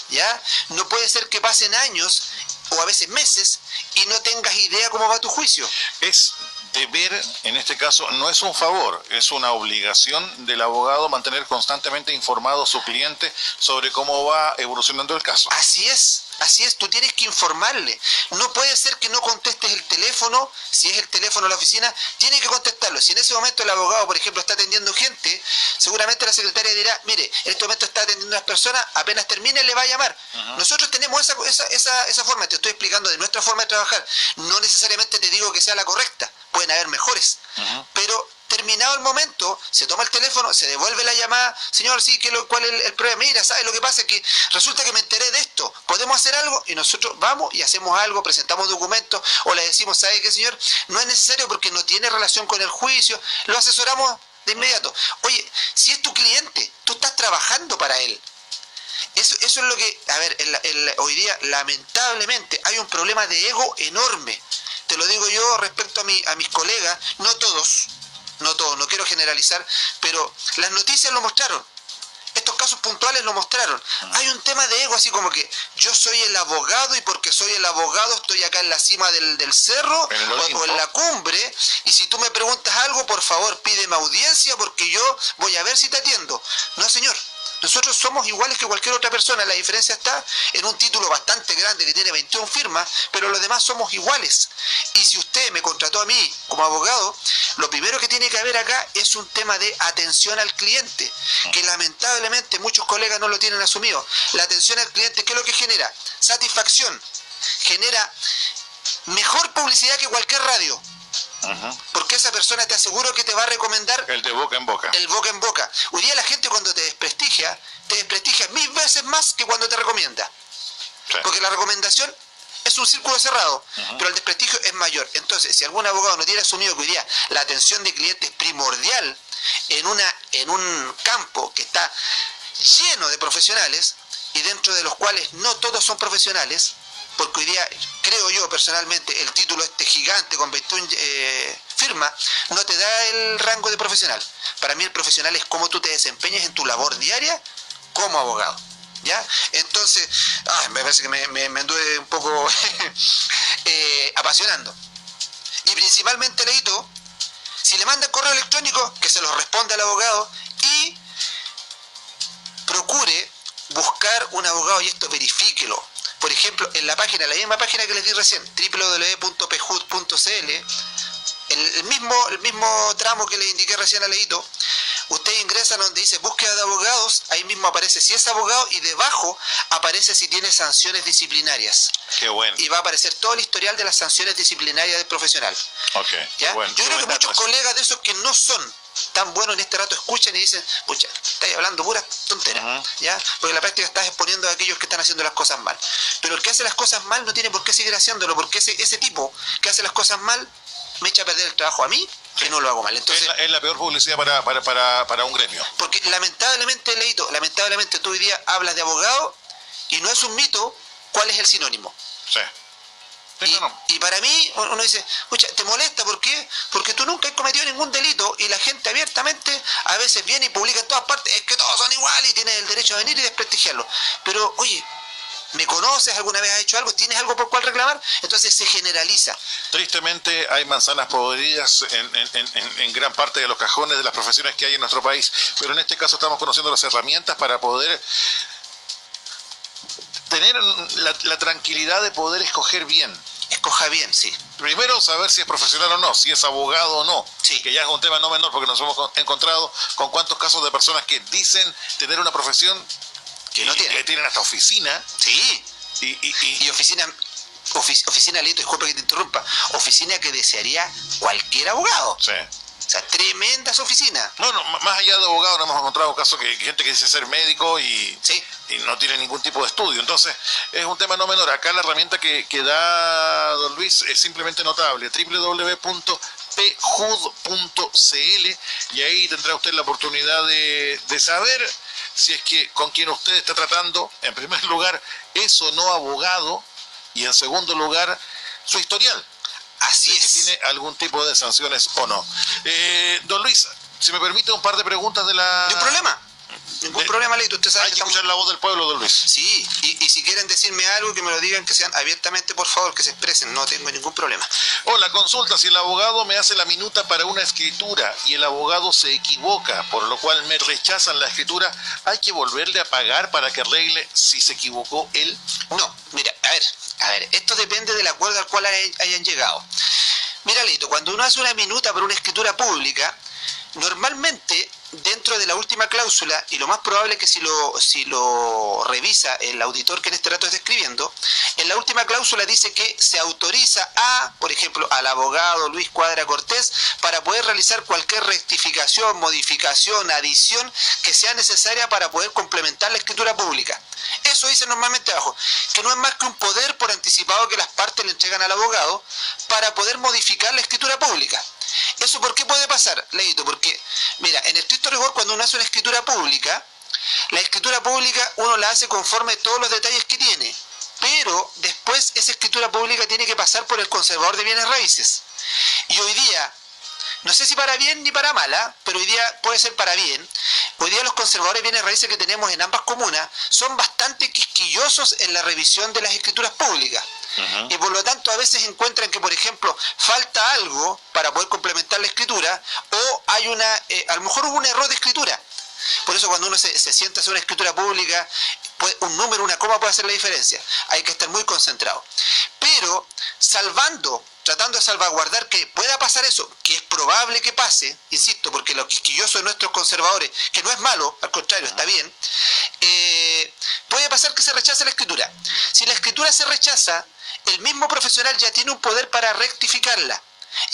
¿Ya? No puede ser que pasen años o a veces meses y no tengas idea cómo va tu juicio. Es deber, en este caso, no es un favor, es una obligación del abogado mantener constantemente informado a su cliente sobre cómo va evolucionando el caso. Así es. Así es, tú tienes que informarle. No puede ser que no contestes el teléfono, si es el teléfono de la oficina, tiene que contestarlo. Si en ese momento el abogado, por ejemplo, está atendiendo gente, seguramente la secretaria dirá, mire, en este momento está atendiendo a unas personas, apenas termine le va a llamar. Nosotros tenemos esa forma, te estoy explicando de nuestra forma de trabajar. No necesariamente te digo que sea la correcta, pueden haber mejores, pero terminado el momento, se toma el teléfono, se devuelve la llamada, señor, sí, ¿cuál es el problema? Mira, ¿sabes lo que pasa? Es que resulta que me enteré de esto, ¿podemos hacer algo? Y nosotros vamos y hacemos algo, presentamos documentos, o le decimos, ¿sabe qué, señor? No es necesario porque no tiene relación con el juicio, lo asesoramos de inmediato. Oye, si es tu cliente, tú estás trabajando para él. Eso es lo que, a ver, hoy día lamentablemente hay un problema de ego enorme. Te lo digo yo respecto a mis colegas, no todos, no quiero generalizar, pero las noticias lo mostraron. Estos casos puntuales lo mostraron. Hay un tema de ego, así como que yo soy el abogado y porque soy el abogado estoy acá en la cima del cerro o en la cumbre, y si tú me preguntas algo, por favor pídeme audiencia porque yo voy a ver si te atiendo. No, señor. Nosotros somos iguales que cualquier otra persona, la diferencia está en un título bastante grande que tiene 21 firmas, pero los demás somos iguales. Y si usted me contrató a mí como abogado, lo primero que tiene que haber acá es un tema de atención al cliente, que lamentablemente muchos colegas no lo tienen asumido. La atención al cliente, ¿qué es lo que genera? Satisfacción, genera mejor publicidad que cualquier radio. Porque esa persona te aseguro que te va a recomendar el de boca en boca. El boca en boca. Hoy día la gente cuando te desprestigia 1000 veces más que cuando te recomienda. Sí. Porque la recomendación es un círculo cerrado, pero el desprestigio es mayor. Entonces, si algún abogado no tiene asumido que hoy día la atención de cliente es primordial en un campo que está lleno de profesionales y dentro de los cuales no todos son profesionales, porque hoy día, creo yo personalmente, el título gigante con 21 firmas no te da el rango de profesional. Para mí el profesional es cómo tú te desempeñas en tu labor diaria como abogado, ¿ya? Entonces, me parece que me anduve un poco apasionando. Y principalmente, Leito, si le mandan correo electrónico, que se lo responda al abogado y procure buscar un abogado, y esto verifíquelo. Por ejemplo, en la misma página que les di recién, www.pjud.cl, el mismo tramo que les indiqué recién a Leito, usted ingresa donde dice búsqueda de abogados, ahí mismo aparece si es abogado y debajo aparece si tiene sanciones disciplinarias. Qué bueno. Y va a aparecer todo el historial de las sanciones disciplinarias del profesional. Okay, ¿ya? Bueno. Yo creo que muchos colegas de esos que no son tan buenos en este rato escuchan y dicen, pucha, estáis hablando pura tontera, ¿ya? Porque en la práctica estás exponiendo a aquellos que están haciendo las cosas mal. Pero el que hace las cosas mal no tiene por qué seguir haciéndolo, porque ese tipo que hace las cosas mal me echa a perder el trabajo a mí, que no lo hago mal. Entonces, es la peor publicidad para un gremio. Porque lamentablemente, Leito, lamentablemente tú hoy día hablas de abogado y no es un mito, ¿cuál es el sinónimo? Sí. Y para mí, uno dice, escucha, ¿te molesta? ¿Por qué? Porque tú nunca has cometido ningún delito y la gente abiertamente a veces viene y publica en todas partes, es que todos son iguales y tienes el derecho a venir y desprestigiarlo. Pero, oye, ¿me conoces? ¿Alguna vez has hecho algo? ¿Tienes algo por cual reclamar? Entonces se generaliza. Tristemente hay manzanas podridas en gran parte de los cajones de las profesiones que hay en nuestro país, pero en este caso estamos conociendo las herramientas para poder tener la tranquilidad de poder escoger bien. Escoja bien, sí. Primero, saber si es profesional o no, si es abogado o no, sí. Que ya es un tema no menor porque nos hemos encontrado con cuántos casos de personas que dicen tener una profesión que no tienen. Que tienen hasta oficina. Sí. Y oficina, Lito, disculpa que te interrumpa, oficina que desearía cualquier abogado. Sí. O sea, tremendas oficinas. No, más allá de abogados, no hemos encontrado casos que gente que dice ser médico y no tiene ningún tipo de estudio. Entonces, es un tema no menor. Acá la herramienta que da don Luis es simplemente notable. www.pjud.cl y ahí tendrá usted la oportunidad de saber si es que con quien usted está tratando, en primer lugar, es o no abogado, y en segundo lugar, su historial. Así es. Si tiene algún tipo de sanciones o no. Don Luis, si me permite un par de preguntas de la... ¿Ningún problema? Ningún problema, Leito. Usted sabe hay que escuchar la voz del pueblo, don Luis. Sí, y si quieren decirme algo, que me lo digan, que sean abiertamente, por favor, que se expresen. No tengo ningún problema. Hola, consulta, si el abogado me hace la minuta para una escritura y el abogado se equivoca, por lo cual me rechazan la escritura, ¿hay que volverle a pagar para que arregle si se equivocó él? No. Mira, a ver, esto depende del acuerdo al cual hayan llegado. Mira, Leito, cuando uno hace una minuta por una escritura pública, normalmente dentro de la última cláusula, y lo más probable es que si lo revisa el auditor que en este rato está escribiendo, en la última cláusula dice que se autoriza por ejemplo, al abogado Luis Cuadra Cortés para poder realizar cualquier rectificación, modificación, adición que sea necesaria para poder complementar la escritura pública. Eso dice normalmente abajo, que no es más que un poder por anticipado que las partes le entregan al abogado para poder modificar la escritura pública. ¿Eso por qué puede pasar, Leito? Porque, mira, en estricto rigor, cuando uno hace una escritura pública, la escritura pública uno la hace conforme a todos los detalles que tiene, pero después esa escritura pública tiene que pasar por el conservador de bienes raíces. Y hoy día, no sé si para bien ni para mal, pero hoy día puede ser para bien. Hoy día los conservadores de bienes raíces que tenemos en ambas comunas son bastante quisquillosos en la revisión de las escrituras públicas. Y por lo tanto a veces encuentran que, por ejemplo, falta algo para poder complementar la escritura, o hay a lo mejor hubo un error de escritura. Por eso cuando uno se sienta a hacer una escritura pública, un número, una coma puede hacer la diferencia. Hay que estar muy concentrado. Pero tratando de salvaguardar que pueda pasar eso, que es probable que pase, insisto, porque lo quisquilloso de nuestros conservadores, que no es malo, al contrario, está bien, puede pasar que se rechace la escritura. Si la escritura se rechaza, el mismo profesional ya tiene un poder para rectificarla.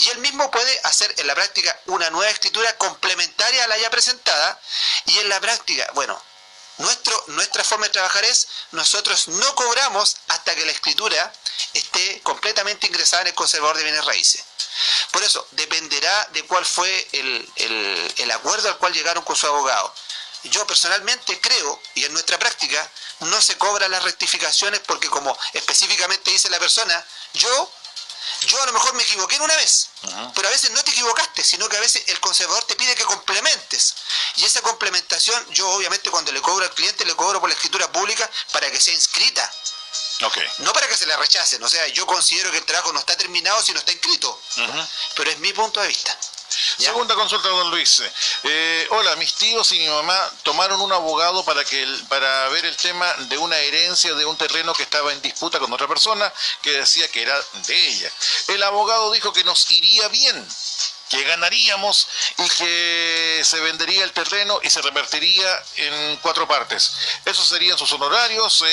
Y él mismo puede hacer en la práctica una nueva escritura complementaria a la ya presentada. Y en la práctica, bueno, nuestra forma de trabajar es, nosotros no cobramos hasta que la escritura esté completamente ingresada en el conservador de bienes raíces. Por eso, dependerá de cuál fue el acuerdo al cual llegaron con su abogado. Yo personalmente creo, y en nuestra práctica, no se cobran las rectificaciones porque, como específicamente dice la persona, yo a lo mejor me equivoqué en una vez, pero a veces no te equivocaste, sino que a veces el conservador te pide que complementes. Y esa complementación, yo obviamente cuando le cobro al cliente, le cobro por la escritura pública para que sea inscrita. No para que se la rechacen. O sea, yo considero que el trabajo no está terminado si no está inscrito. Pero es mi punto de vista. ¿Ya? Segunda consulta, don Luis. Hola, mis tíos y mi mamá tomaron un abogado para ver el tema de una herencia de un terreno que estaba en disputa con otra persona que decía que era de ella. El abogado dijo que nos iría bien, que ganaríamos y que se vendería el terreno y se repartiría en 4 partes. Esos serían sus honorarios,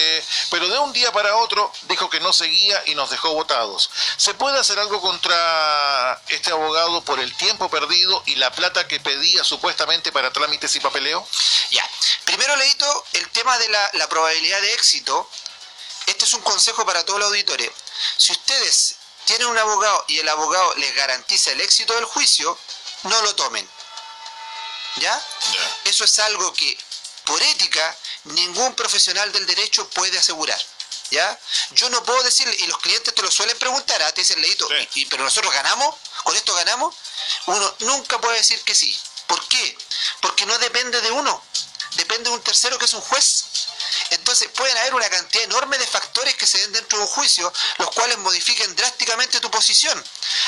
pero de un día para otro dijo que no seguía y nos dejó votados. ¿Se puede hacer algo contra este abogado por el tiempo perdido y la plata que pedía supuestamente para trámites y papeleo? Ya, primero, Leito, el tema de la probabilidad de éxito. Este es un consejo para todos los auditores. Si ustedes tienen un abogado y el abogado les garantiza el éxito del juicio, no lo tomen. ¿Ya? Eso es algo que, por ética, ningún profesional del derecho puede asegurar. ¿Ya? Yo no puedo decirle, y los clientes te lo suelen preguntar, te dicen, Leito, pero nosotros ganamos, con esto ganamos. Uno nunca puede decir que sí. ¿Por qué? Porque no depende de uno, depende de un tercero que es un juez. Entonces pueden haber una cantidad enorme de factores que se den dentro de un juicio, los cuales modifiquen drásticamente tu posición.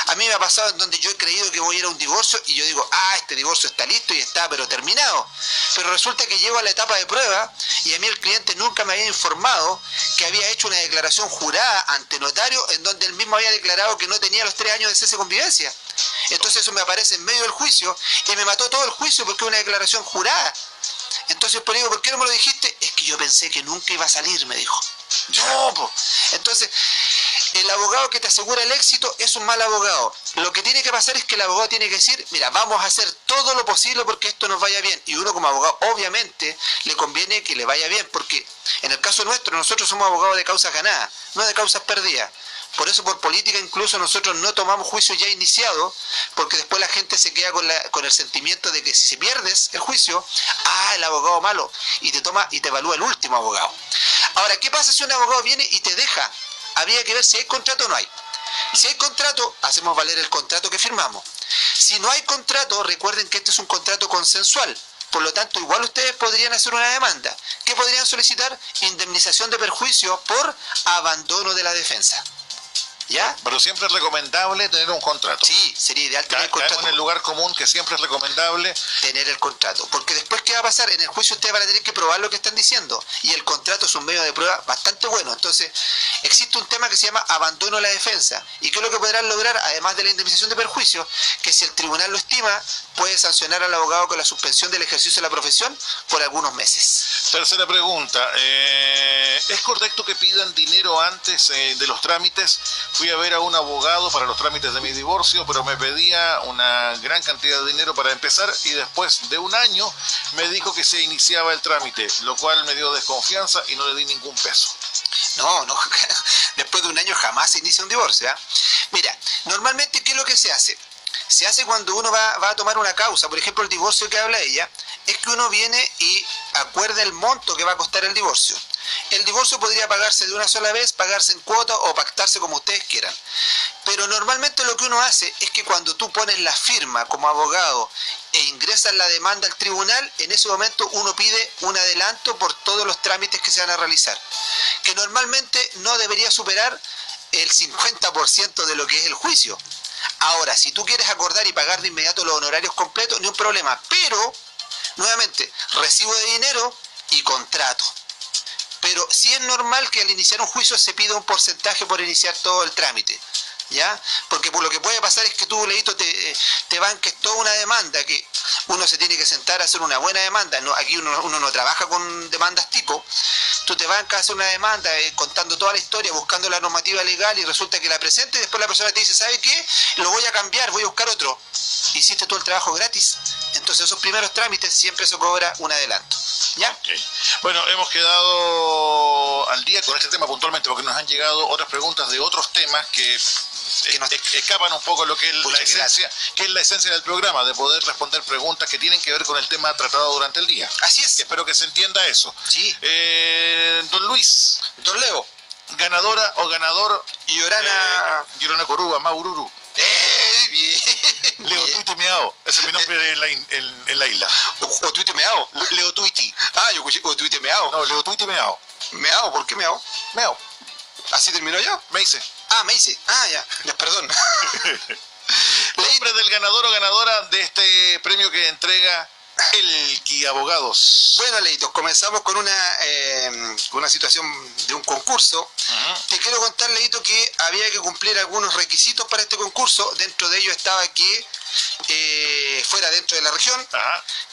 A mí me ha pasado en donde yo he creído que voy a ir a un divorcio y yo digo, este divorcio está listo y está pero terminado. Pero resulta que llego a la etapa de prueba y a mí el cliente nunca me había informado que había hecho una declaración jurada ante notario en donde él mismo había declarado que no tenía los 3 años de cese de convivencia. Entonces eso me aparece en medio del juicio y me mató todo el juicio porque es una declaración jurada. Entonces, pues digo, ¿por qué no me lo dijiste? Es que yo pensé que nunca iba a salir, me dijo. No, pues. Entonces, el abogado que te asegura el éxito es un mal abogado. Lo que tiene que pasar es que el abogado tiene que decir, mira, vamos a hacer todo lo posible porque esto nos vaya bien. Y uno como abogado, obviamente, le conviene que le vaya bien, porque en el caso nuestro, nosotros somos abogados de causas ganadas, no de causas perdidas. Por eso, por política, incluso nosotros no tomamos juicio ya iniciado, porque después la gente se queda con el sentimiento de que si se pierdes el juicio, el abogado malo, y te toma y te evalúa el último abogado. Ahora, ¿qué pasa si un abogado viene y te deja? Habría que ver si hay contrato o no hay. Si hay contrato, hacemos valer el contrato que firmamos. Si no hay contrato, recuerden que este es un contrato consensual. Por lo tanto, igual ustedes podrían hacer una demanda. ¿Qué podrían solicitar? Indemnización de perjuicio por abandono de la defensa. ¿Ya? Pero siempre es recomendable tener un contrato. Sí, sería ideal tener el contrato. Caemos en el lugar común que siempre es recomendable tener el contrato, porque después ¿qué va a pasar? En el juicio ustedes van a tener que probar lo que están diciendo, y el contrato es un medio de prueba bastante bueno. Entonces existe un tema que se llama abandono a la defensa, y ¿qué es lo que podrán lograr? Además de la indemnización de perjuicio, que si el tribunal lo estima, puede sancionar al abogado con la suspensión del ejercicio de la profesión por algunos meses. Tercera pregunta, ¿es correcto que pidan dinero antes de los trámites? Fui a ver a un abogado para los trámites de mi divorcio, pero me pedía una gran cantidad de dinero para empezar y después de un año me dijo que se iniciaba el trámite, lo cual me dio desconfianza y no le di ningún peso. No, después de un año jamás se inicia un divorcio, ¿eh? Mira, normalmente ¿qué es lo que se hace? Se hace cuando uno va a tomar una causa, por ejemplo el divorcio que habla ella, es que uno viene y acuerda el monto que va a costar el divorcio. El divorcio podría pagarse de una sola vez, pagarse en cuotas o pactarse como ustedes quieran. Pero normalmente lo que uno hace es que cuando tú pones la firma como abogado e ingresas la demanda al tribunal, en ese momento uno pide un adelanto por todos los trámites que se van a realizar, que normalmente no debería superar el 50% de lo que es el juicio. Ahora, si tú quieres acordar y pagar de inmediato los honorarios completos, ni un problema, pero, nuevamente, recibo de dinero y contrato. Pero sí es normal que al iniciar un juicio se pida un porcentaje por iniciar todo el trámite, ¿ya? Porque por lo que puede pasar es que tú, Leito, te banques toda una demanda, que uno se tiene que sentar a hacer una buena demanda. No, aquí uno no trabaja con demandas tipo. Tú te bancas a hacer una demanda contando toda la historia, buscando la normativa legal, y resulta que la presenta y después la persona te dice, ¿sabe qué? Lo voy a cambiar, voy a buscar otro. Hiciste todo el trabajo gratis. Entonces esos primeros trámites siempre se cobra un adelanto, ¿ya? Okay. Bueno, hemos quedado al día con este tema puntualmente porque nos han llegado otras preguntas de otros temas que escapan un poco lo que es la esencia del programa, de poder responder preguntas que tienen que ver con el tema tratado durante el día. Así es. Y espero que se entienda eso. Sí. Don Luis. Don Leo. ¿Ganadora o ganador? Yorana Coruba, Maururu. Bien. Leo Tuiti Meao. Ese es mi nombre en la isla. ¿O Tuiti Meao? Leo Tuiti. Ah, yo escuché o Tuiti Meao. No, Leo Tuiti Meao. ¿Meao? ¿Por qué Meao? Meao. ¿Así terminó ya? Me hice. Ah, me hice. Ah, ya. Perdón. Nombre del ganador o ganadora de este premio que entrega Elqui Abogados. Bueno, Leitos, comenzamos con una situación de un concurso. Te quiero contar, Leito, que había que cumplir algunos requisitos para este concurso. Dentro de ello estaba que fuera dentro de la región,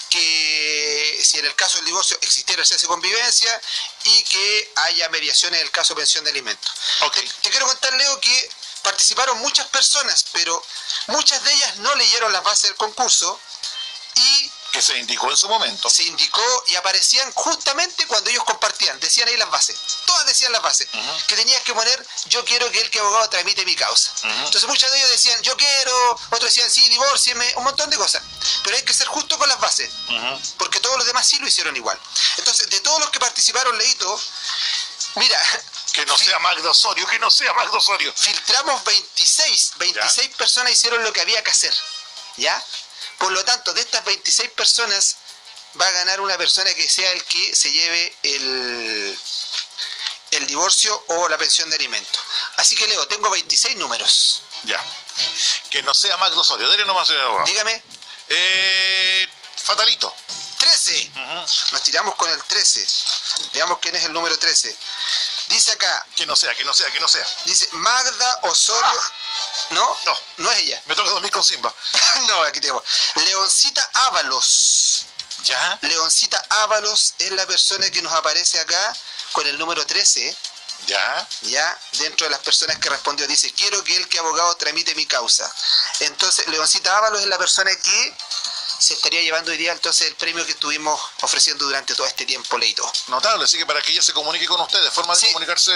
que si en el caso del divorcio existiera el cese de convivencia y que haya mediación en el caso de pensión de alimentos. Okay. Te quiero contar, Leo, que participaron muchas personas, pero muchas de ellas no leyeron las bases del concurso y que se indicó en su momento. Se indicó y aparecían justamente cuando ellos compartían, decían ahí las bases, todas decían las bases, que tenías que poner, yo quiero que el que abogado tramite mi causa. Entonces muchos de ellos decían, yo quiero, otros decían, sí, divórcieme, un montón de cosas, pero hay que ser justo con las bases, porque todos los demás sí lo hicieron igual. Entonces, de todos los que participaron, Leito, mira... Que no sea Magda Osorio, que no sea Magda Osorio. Filtramos 26 personas hicieron lo que había que hacer, ¿ya? Por lo tanto, de estas 26 personas va a ganar una persona que sea el que se lleve el divorcio o la pensión de alimentos. Así que, Leo, tengo 26 números. Ya. Que no sea Magda Osorio. Dele nomás, señor abogado. Dígame. Fatalito. 13. Nos tiramos con el 13. Veamos quién es el número 13. Dice acá. Que no sea. Dice Magda Osorio. No es ella. Me toca dormir con Simba. No, aquí tengo. Leoncita Ábalos. ¿Ya? Leoncita Ábalos es la persona que nos aparece acá con el número 13. Ya, dentro de las personas que respondió, dice, quiero que el que abogado tramite mi causa. Entonces, Leoncita Ábalos es la persona que se estaría llevando hoy día entonces el premio que estuvimos ofreciendo durante todo este tiempo, Leito. Notable, así que para que ella se comunique con ustedes, ¿forma de comunicarse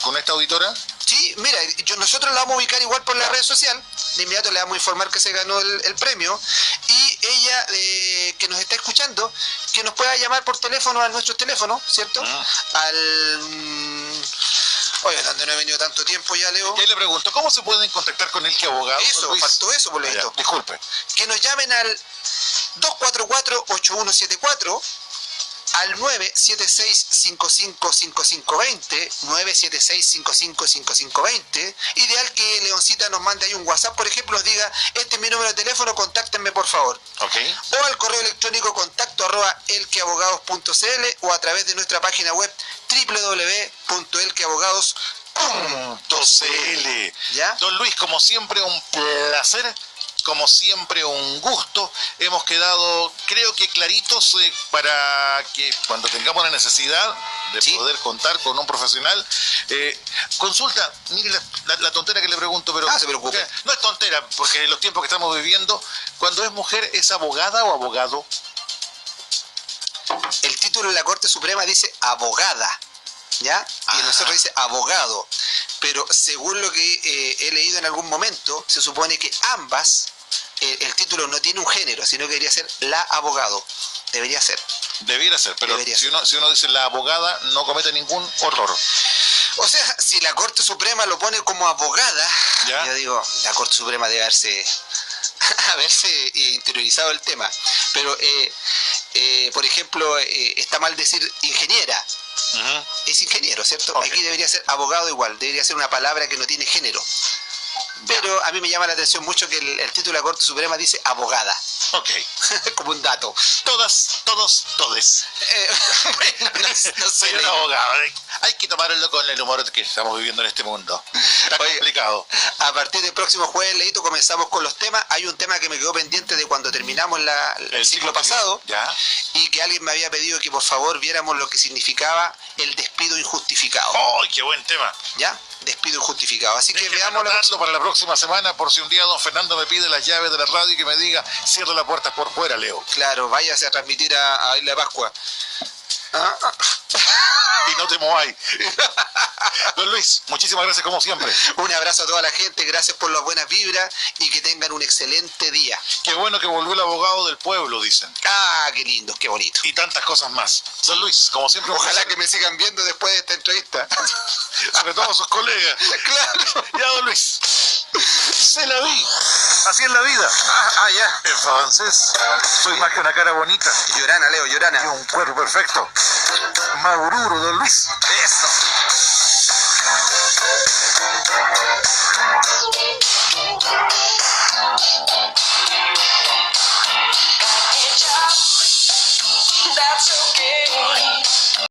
con esta auditora? Sí, mira, nosotros la vamos a ubicar igual por la red social, de inmediato le vamos a informar que se ganó el premio, y ella, que nos está escuchando, que nos pueda llamar por teléfono a nuestro teléfono, ¿cierto? Oye, donde no he venido tanto tiempo ya, Leo. Y le pregunto, ¿cómo se pueden contactar con el que abogado? Eso, faltó eso, por Leito. Disculpe. Que nos llamen al 244-8174 al 976-555520, 976-555520. Ideal que Leoncita nos mande ahí un WhatsApp, por ejemplo, nos diga, este es mi número de teléfono, contáctenme por favor. Okay. O al correo electrónico contacto@elqueabogados.cl o a través de nuestra página web www.elqueabogados.cl. ¿Ya? Don Luis, como siempre, un placer. Como siempre, un gusto. Hemos quedado, creo que claritos para que cuando tengamos la necesidad de poder contar con un profesional. Consulta, mire la tontera que le pregunto, pero se preocupe. No es tontera, porque en los tiempos que estamos viviendo, cuando es mujer, ¿es abogada o abogado? El título de la Corte Suprema dice abogada, ¿ya? Y en nosotros dice abogado. Pero según lo que he leído en algún momento, se supone que ambas, el título no tiene un género, sino que debería ser la abogado. Debería ser. Debiera ser, pero si uno dice la abogada, no comete ningún horror. O sea, si la Corte Suprema lo pone como abogada, ¿ya? Yo digo, la Corte Suprema debe haberse interiorizado el tema. Pero, por ejemplo, está mal decir ingeniera. Es ingeniero, ¿cierto? Okay. Aquí debería ser abogado igual, debería ser una palabra que no tiene género. Pero a mí me llama la atención mucho que el título de la Corte Suprema dice abogada. Ok. Como un dato. Todes. Bueno, no soy un abogado. Hay que tomarlo con el humor que estamos viviendo en este mundo. Está complicado. A partir del próximo jueves, Leito, comenzamos con los temas. Hay un tema que me quedó pendiente de cuando terminamos el ciclo pasado. ¿Ya? Y que alguien me había pedido que por favor viéramos lo que significaba el despido injustificado. ¡Oh, qué buen tema! ¿Ya? Despido injustificado. Así que veamos para la próxima semana, por si un día don Fernando me pide las llaves de la radio y que me diga, cierra la puerta por fuera, Leo. Claro, váyase a transmitir a Isla Pascua. Y no te mováis. Don Luis, muchísimas gracias como siempre. Un abrazo a toda la gente, gracias por las buenas vibras y que tengan un excelente día. Qué bueno que volvió el abogado del pueblo, dicen. Qué lindo, qué bonito. Y tantas cosas más. Don Luis, como siempre... Ojalá que me sigan viendo después de esta entrevista. Sobre todo a sus colegas. Claro. Ya, don Luis. Se la vi. Así es la vida. Ya. En francés. Soy más que una cara bonita. Llorana, Leo, llorana. Y un cuerpo perfecto. Maduro, don Luis. Eso.